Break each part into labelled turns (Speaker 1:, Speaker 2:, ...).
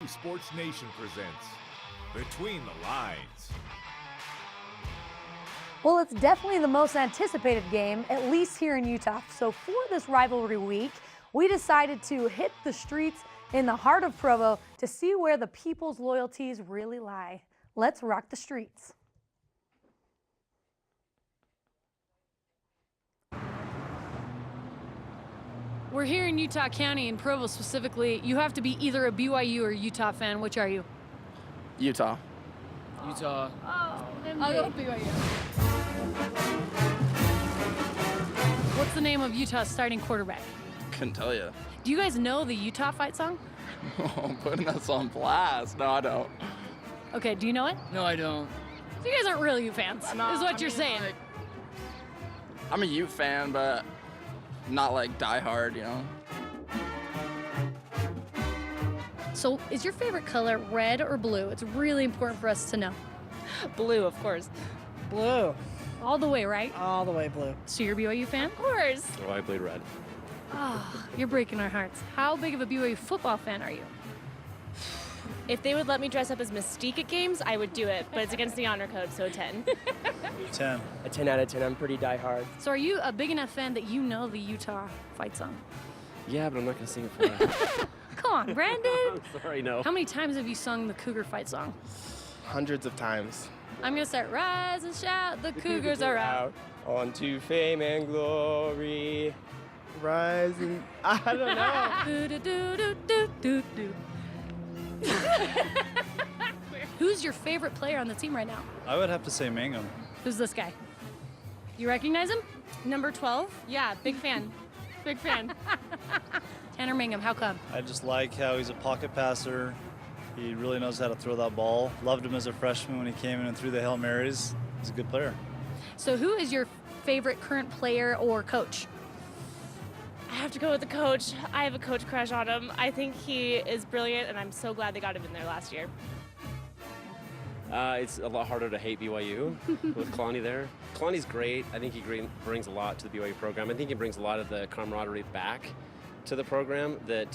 Speaker 1: Sports Nation presents Between the Lines.
Speaker 2: Well, it's definitely the most anticipated game, at least here in Utah. So for this rivalry week, we decided to hit the streets in the heart of Provo to see where the people's loyalties really lie. Let's rock the streets. We're here in Utah County, in Provo specifically. You have to be either a BYU or Utah fan. Which are you?
Speaker 3: Utah.
Speaker 4: Utah.
Speaker 2: Oh, I'll go with BYU. What's the name of Utah's starting quarterback?
Speaker 3: Couldn't tell you.
Speaker 2: Do you guys know the Utah fight song?
Speaker 3: I'm putting us on blast. No, I don't.
Speaker 2: Okay, do you know it?
Speaker 4: No, I don't.
Speaker 2: So you guys aren't real Ute fans, is what you're saying.
Speaker 3: Like, I'm a Ute fan, but not like diehard, you know?
Speaker 2: So is your favorite color red or blue? It's really important for us to know.
Speaker 5: Blue, of course. Blue.
Speaker 2: All the way, right?
Speaker 5: All the way blue.
Speaker 2: So you're a BYU fan?
Speaker 5: Of course.
Speaker 6: Oh, I played red.
Speaker 2: Oh, you're breaking our hearts. How big of a BYU football fan are you?
Speaker 7: If they would let me dress up as Mystique at games, I would do it, but it's against the honor code, so 10.
Speaker 8: 10.
Speaker 5: A 10 out of 10. I'm pretty diehard.
Speaker 2: So are you a big enough fan that you know the Utah fight song?
Speaker 6: Yeah, but I'm not going to sing it for you.
Speaker 2: Come on, Brandon.
Speaker 6: I'm sorry, no.
Speaker 2: How many times have you sung the Cougar fight song?
Speaker 5: Hundreds of times.
Speaker 2: I'm going to start, rise and shout, the Cougars are out.
Speaker 5: On to fame and glory. Rise and... I don't know.
Speaker 2: Do-do-do-do-do-do-do. Who's your favorite player on the team right now?
Speaker 8: I would have to say Mangum.
Speaker 2: Who's this guy? You recognize him?
Speaker 7: Number 12? Yeah, big fan. Big fan.
Speaker 2: Tanner Mangum, how come?
Speaker 8: I just like how he's a pocket passer. He really knows how to throw that ball. Loved him as a freshman when he came in and threw the Hail Marys. He's a good player.
Speaker 2: So who is your favorite current player or coach?
Speaker 7: I have to go with the coach. I have a coach crush on him. I think he is brilliant, and I'm so glad they got him in there last year.
Speaker 6: It's a lot harder to hate BYU with Kalani there. Kalani's great. I think he brings a lot to the BYU program. I think he brings a lot of the camaraderie back to the program that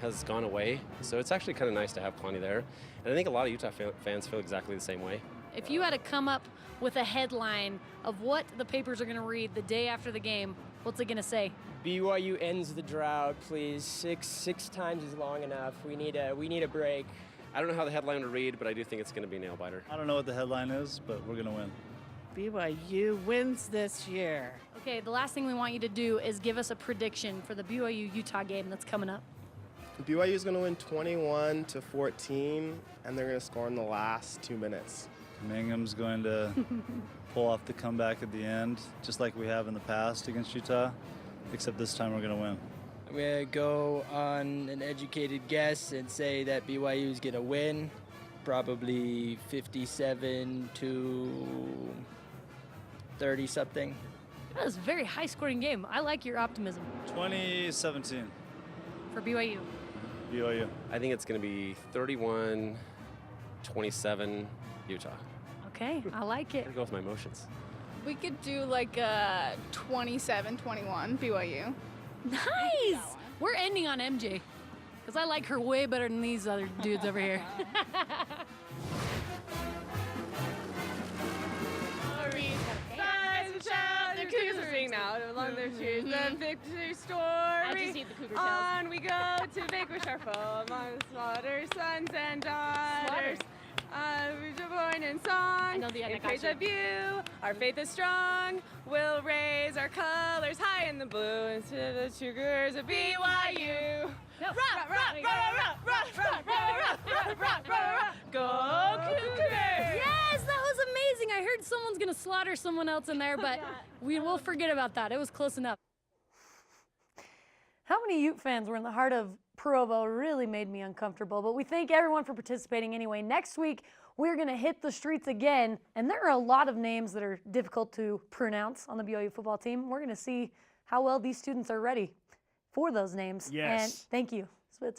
Speaker 6: has gone away. So it's actually kind of nice to have Kalani there. And I think a lot of Utah fans feel exactly the same way.
Speaker 2: If you had to come up with a headline of what the papers are going to read the day after the game, what's it going to say?
Speaker 5: BYU ends the drought, please. Six times is long enough. We need a break.
Speaker 6: I don't know how the headline would read, but I do think it's going to be a nail biter.
Speaker 8: I don't know what the headline is, but we're going to win.
Speaker 9: BYU wins this year.
Speaker 2: Okay, the last thing we want you to do is give us a prediction for the BYU-Utah game that's coming up.
Speaker 10: BYU is going to win 21-14, and they're going to score in the last 2 minutes.
Speaker 8: Mangum's going to pull off the comeback at the end, just like we have in the past against Utah, except this time we're going to win.
Speaker 5: I'm going to go on an educated guess and say that BYU is going to win, probably 57 to 30-something.
Speaker 2: That was a very high-scoring game. I like your optimism.
Speaker 8: 2017.
Speaker 2: For BYU.
Speaker 8: BYU.
Speaker 6: I think it's going to be 31-27 Utah.
Speaker 2: Okay, I like it.
Speaker 6: I'm going to go with my emotions.
Speaker 11: We could do like 27-21 BYU.
Speaker 2: Nice! We're ending on MJ, because I like her way better than these other dudes over here.
Speaker 7: Rise and shout, the Cougars are ringing out along their cheers. The victory story. I just need the Cougar tails. On we go to vanquish our foe among the slaughter sons and daughters. We were born in song, in praise of you. Our faith is strong. We'll raise our colors high in the blue instead of the Cougars of BYU. Rock, rock, rock, rock, rock, rock, rock, rock, rock, go Cougars!
Speaker 2: Yes, that was amazing. I heard someone's gonna slaughter someone else in there, but we will forget about that. It was close enough. How many Ute fans were in the heart of Provo really made me uncomfortable, but we thank everyone for participating anyway. Next week, we're going to hit the streets again, and there are a lot of names that are difficult to pronounce on the BYU football team. We're going to see how well these students are ready for those names.
Speaker 4: Yes.
Speaker 2: And thank you.